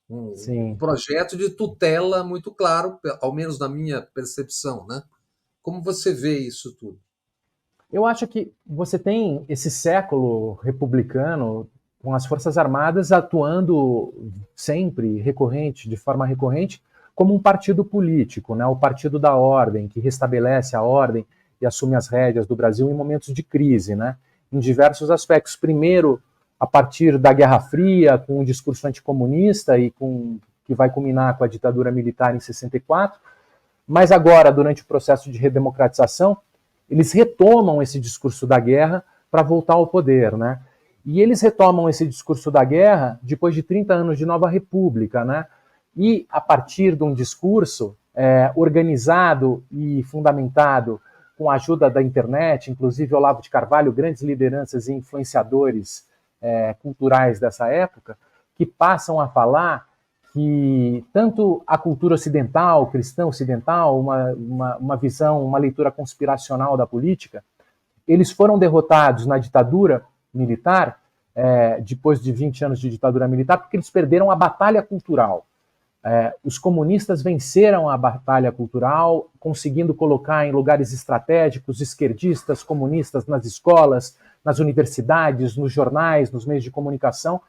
um Sim. projeto de tutela muito claro, ao menos na minha percepção, né? Como você vê isso tudo? Eu acho que você tem esse século republicano com as Forças Armadas atuando sempre, recorrente, de forma recorrente, como um partido político, né? O partido da ordem, que restabelece a ordem e assume as rédeas do Brasil em momentos de crise, né? Em diversos aspectos. Primeiro, a partir da Guerra Fria, com um discurso anticomunista e que vai culminar com a ditadura militar em 64, mas agora, durante o processo de redemocratização, eles retomam esse discurso da guerra para voltar ao poder, né? E eles retomam esse discurso da guerra depois de 30 anos de nova república, né? E a partir de um discurso organizado e fundamentado com a ajuda da internet, inclusive Olavo de Carvalho, grandes lideranças e influenciadores culturais dessa época, que passam a falar que tanto a cultura ocidental, cristã ocidental, uma visão, uma leitura conspiracional da política, eles foram derrotados na ditadura militar, depois de 20 anos de ditadura militar, porque eles perderam a batalha cultural. Os comunistas venceram a batalha cultural, conseguindo colocar em lugares estratégicos esquerdistas, comunistas nas escolas, nas universidades, nos jornais, nos meios de comunicação,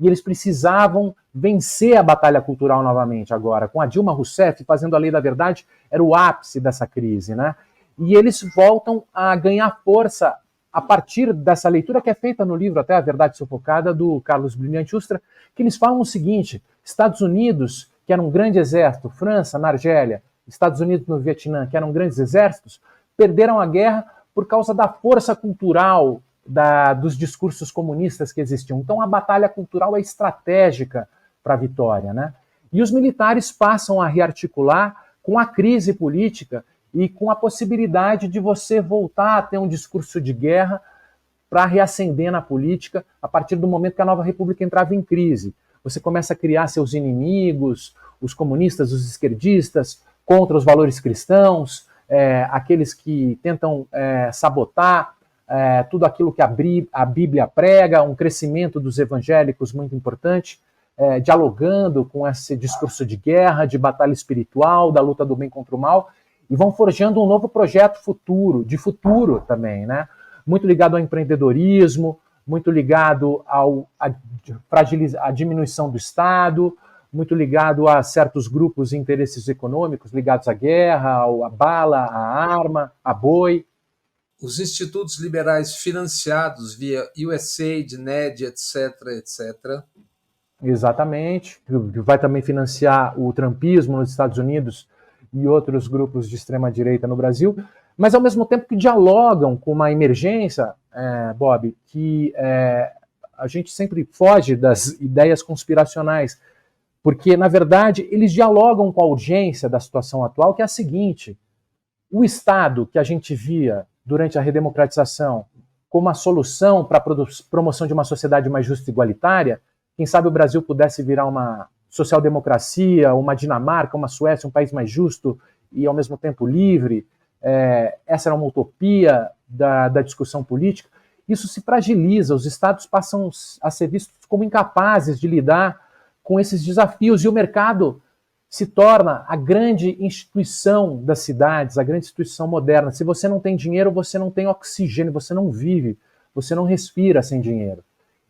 e eles precisavam vencer a batalha cultural novamente agora. Com a Dilma Rousseff fazendo a Lei da Verdade, era o ápice dessa crise, né? E eles voltam a ganhar força a partir dessa leitura que é feita no livro até A Verdade Sufocada, do Carlos Brilhante Ustra, que eles falam o seguinte: Estados Unidos, que era um grande exército, França, na Argélia, Estados Unidos no Vietnã, que eram grandes exércitos, perderam a guerra por causa da força cultural dos discursos comunistas que existiam. Então a batalha cultural é estratégica para a vitória, né? E os militares passam a rearticular com a crise política e com a possibilidade de você voltar a ter um discurso de guerra para reacender na política a partir do momento que a nova república entrava em crise. Você começa a criar seus inimigos, os comunistas, os esquerdistas, contra os valores cristãos, aqueles que tentam sabotar tudo aquilo que a Bíblia prega, um crescimento dos evangélicos muito importante, dialogando com esse discurso de guerra, de batalha espiritual, da luta do bem contra o mal, e vão forjando um novo projeto de futuro também, né? Muito ligado ao empreendedorismo, muito ligado à diminuição do Estado, muito ligado a certos grupos e interesses econômicos ligados à guerra, à bala, à arma, a boi. Os institutos liberais financiados via USAID, NED, etc., etc. Exatamente. Vai também financiar o trumpismo nos Estados Unidos e outros grupos de extrema-direita no Brasil, mas ao mesmo tempo que dialogam com uma emergência, Bob, que a gente sempre foge das ideias conspiracionais, porque, na verdade, eles dialogam com a urgência da situação atual, que é a seguinte: o Estado que a gente via durante a redemocratização como a solução para a promoção de uma sociedade mais justa e igualitária, quem sabe o Brasil pudesse virar uma social-democracia, uma Dinamarca, uma Suécia, um país mais justo e, ao mesmo tempo, livre. Essa era uma utopia da discussão política. Isso se fragiliza, os Estados passam a ser vistos como incapazes de lidar com esses desafios, e o mercado se torna a grande instituição das cidades, a grande instituição moderna. Se você não tem dinheiro, você não tem oxigênio, você não vive, você não respira sem dinheiro.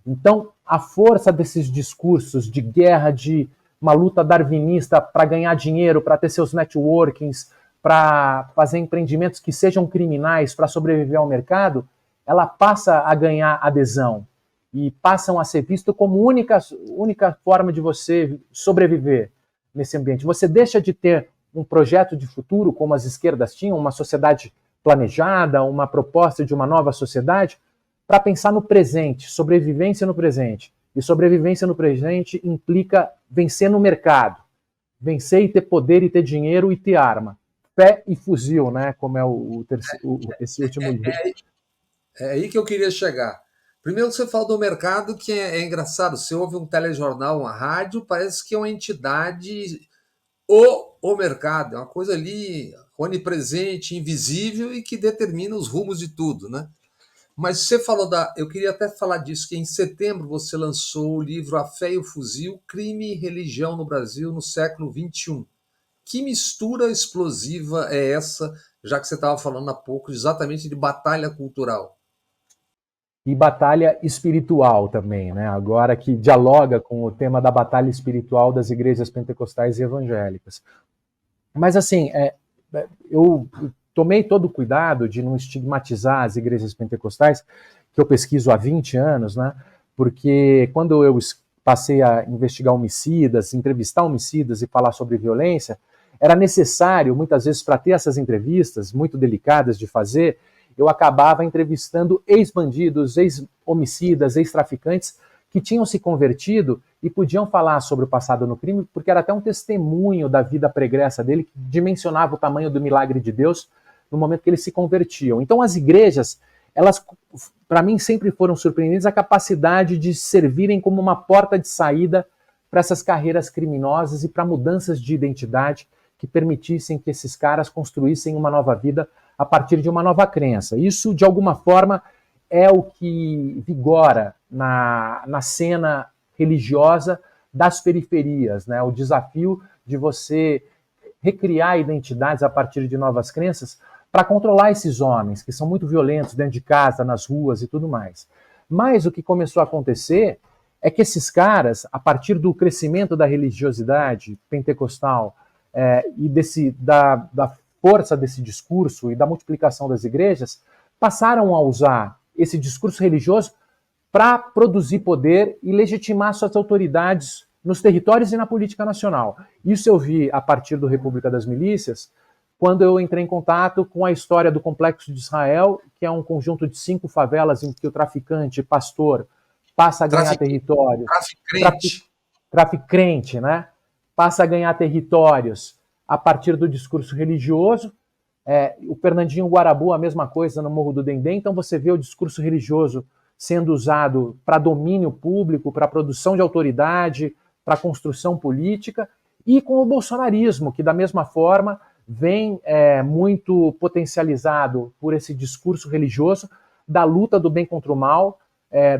Então, a força desses discursos de guerra, de uma luta darwinista para ganhar dinheiro, para ter seus networkings, para fazer empreendimentos que sejam criminais, para sobreviver ao mercado, ela passa a ganhar adesão e passam a ser visto como única forma de você sobreviver nesse ambiente. Você deixa de ter um projeto de futuro, como as esquerdas tinham, uma sociedade planejada, uma proposta de uma nova sociedade, para pensar no presente, sobrevivência no presente. E sobrevivência no presente implica vencer no mercado, vencer e ter poder e ter dinheiro e ter arma. Pé e fuzil, né? Como é esse último livro. É aí que eu queria chegar. Primeiro você fala do mercado, que é engraçado. Você ouve um telejornal, uma rádio, parece que é uma entidade, o mercado, é uma coisa ali onipresente, invisível e que determina os rumos de tudo, né? Mas você falou eu queria até falar disso, que em setembro você lançou o livro A Fé e o Fuzil, Crime e Religião no Brasil no século XXI. Que mistura explosiva é essa, já que você estava falando há pouco exatamente de batalha cultural? E batalha espiritual também, né? Agora que dialoga com o tema da batalha espiritual das igrejas pentecostais e evangélicas. Mas assim, eu tomei todo o cuidado de não estigmatizar as igrejas pentecostais, que eu pesquiso há 20 anos, né? Porque quando eu passei a investigar homicidas, entrevistar homicidas e falar sobre violência, era necessário, muitas vezes, para ter essas entrevistas muito delicadas de fazer, eu acabava entrevistando ex-bandidos, ex-homicidas, ex-traficantes que tinham se convertido e podiam falar sobre o passado no crime, porque era até um testemunho da vida pregressa dele, que dimensionava o tamanho do milagre de Deus no momento que eles se convertiam. Então as igrejas, elas, para mim, sempre foram surpreendentes a capacidade de servirem como uma porta de saída para essas carreiras criminosas e para mudanças de identidade que permitissem que esses caras construíssem uma nova vida a partir de uma nova crença. Isso, de alguma forma, é o que vigora na cena religiosa das periferias, né? O desafio de você recriar identidades a partir de novas crenças para controlar esses homens, que são muito violentos dentro de casa, nas ruas e tudo mais. Mas o que começou a acontecer é que esses caras, a partir do crescimento da religiosidade pentecostal e da força desse discurso e da multiplicação das igrejas, passaram a usar esse discurso religioso para produzir poder e legitimar suas autoridades nos territórios e na política nacional. Isso eu vi a partir do República das Milícias, quando eu entrei em contato com a história do Complexo de Israel, que é um conjunto de 5 favelas em que o traficante, pastor, passa a ganhar território. Traficante, né? Passa a ganhar territórios a partir do discurso religioso. O Fernandinho Guarabu, a mesma coisa no Morro do Dendê. Então você vê o discurso religioso sendo usado para domínio público, para produção de autoridade, para construção política, e com o bolsonarismo, que da mesma forma vem muito potencializado por esse discurso religioso da luta do bem contra o mal,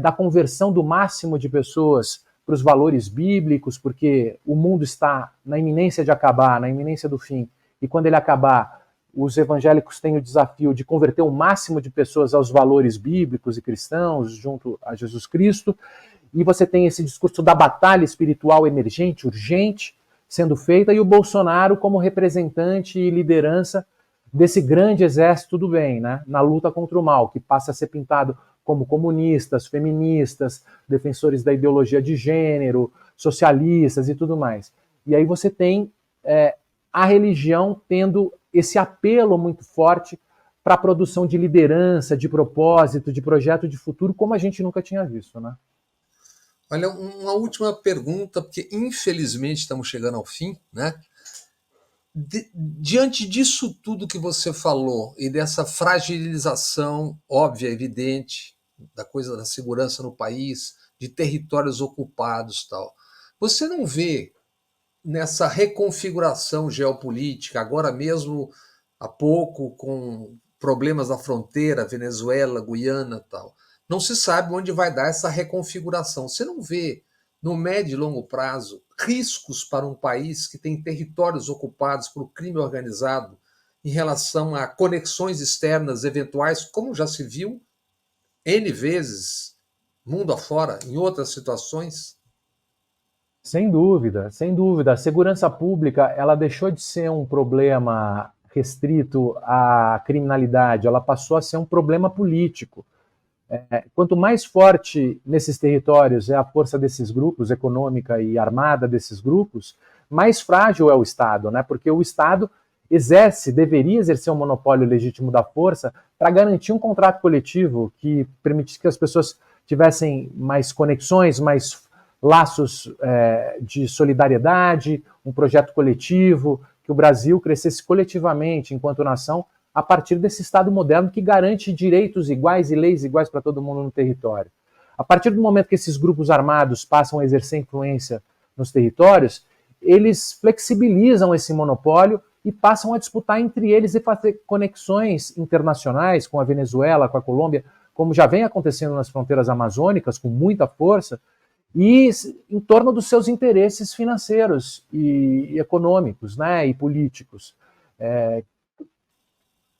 da conversão do máximo de pessoas para os valores bíblicos, porque o mundo está na iminência de acabar, na iminência do fim, e quando ele acabar, os evangélicos têm o desafio de converter o máximo de pessoas aos valores bíblicos e cristãos, junto a Jesus Cristo, e você tem esse discurso da batalha espiritual emergente, urgente, sendo feita, e o Bolsonaro como representante e liderança desse grande exército do bem, né, na luta contra o mal, que passa a ser pintado como comunistas, feministas, defensores da ideologia de gênero, socialistas e tudo mais. E aí você tem a religião tendo esse apelo muito forte para a produção de liderança, de propósito, de projeto de futuro, como a gente nunca tinha visto, né? Olha, uma última pergunta, porque infelizmente estamos chegando ao fim, né? Diante disso tudo que você falou e dessa fragilização óbvia, evidente, da coisa da segurança no país, de territórios ocupados, tal, você não vê nessa reconfiguração geopolítica, agora mesmo há pouco com problemas na fronteira, Venezuela, Guiana, tal, não se sabe onde vai dar essa reconfiguração. Você não vê no médio e longo prazo riscos para um país que tem territórios ocupados por crime organizado em relação a conexões externas eventuais, como já se viu N vezes mundo afora, em outras situações? Sem dúvida, sem dúvida. A segurança pública, ela deixou de ser um problema restrito à criminalidade, ela passou a ser um problema político. Quanto mais forte nesses territórios é a força desses grupos, econômica e armada desses grupos, mais frágil é o Estado, né? Porque o Estado deveria exercer um monopólio legítimo da força para garantir um contrato coletivo que permitisse que as pessoas tivessem mais conexões, mais laços de solidariedade, um projeto coletivo, que o Brasil crescesse coletivamente enquanto nação a partir desse Estado moderno que garante direitos iguais e leis iguais para todo mundo no território. A partir do momento que esses grupos armados passam a exercer influência nos territórios, eles flexibilizam esse monopólio e passam a disputar entre eles e fazer conexões internacionais com a Venezuela, com a Colômbia, como já vem acontecendo nas fronteiras amazônicas, com muita força, e em torno dos seus interesses financeiros e econômicos, né, e políticos.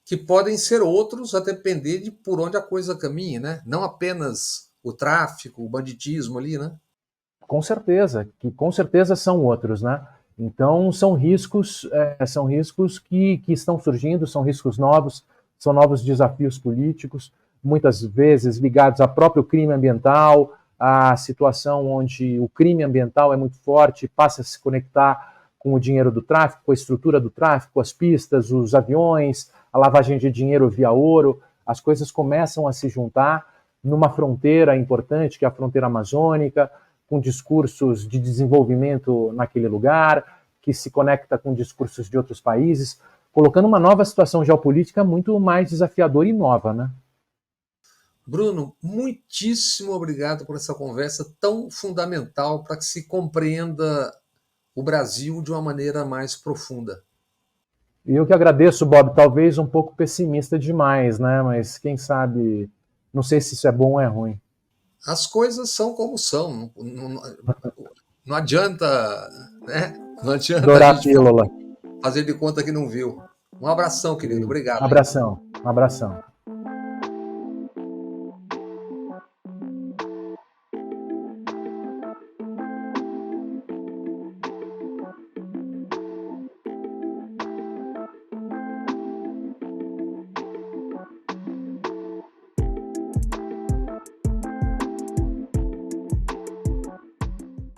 Que podem ser outros a depender de por onde a coisa caminha, né? Não apenas o tráfico, o banditismo ali, né? Com certeza são outros, né? Então são riscos que estão surgindo, são riscos novos, são novos desafios políticos, muitas vezes ligados ao próprio crime ambiental, a situação onde o crime ambiental é muito forte, passa a se conectar com o dinheiro do tráfico, com a estrutura do tráfico, as pistas, os aviões, a lavagem de dinheiro via ouro, as coisas começam a se juntar numa fronteira importante, que é a fronteira amazônica, com discursos de desenvolvimento naquele lugar, que se conecta com discursos de outros países, colocando uma nova situação geopolítica muito mais desafiadora e nova, né? Bruno, muitíssimo obrigado por essa conversa tão fundamental para que se compreenda o Brasil de uma maneira mais profunda. E eu que agradeço, Bob, talvez um pouco pessimista demais, né? Mas quem sabe, não sei se isso é bom ou é ruim. As coisas são como são. Não adianta, né? Não adianta Dourar a a gente pílula. fazer de conta que não viu. Um abração, querido. Obrigado. Um abração.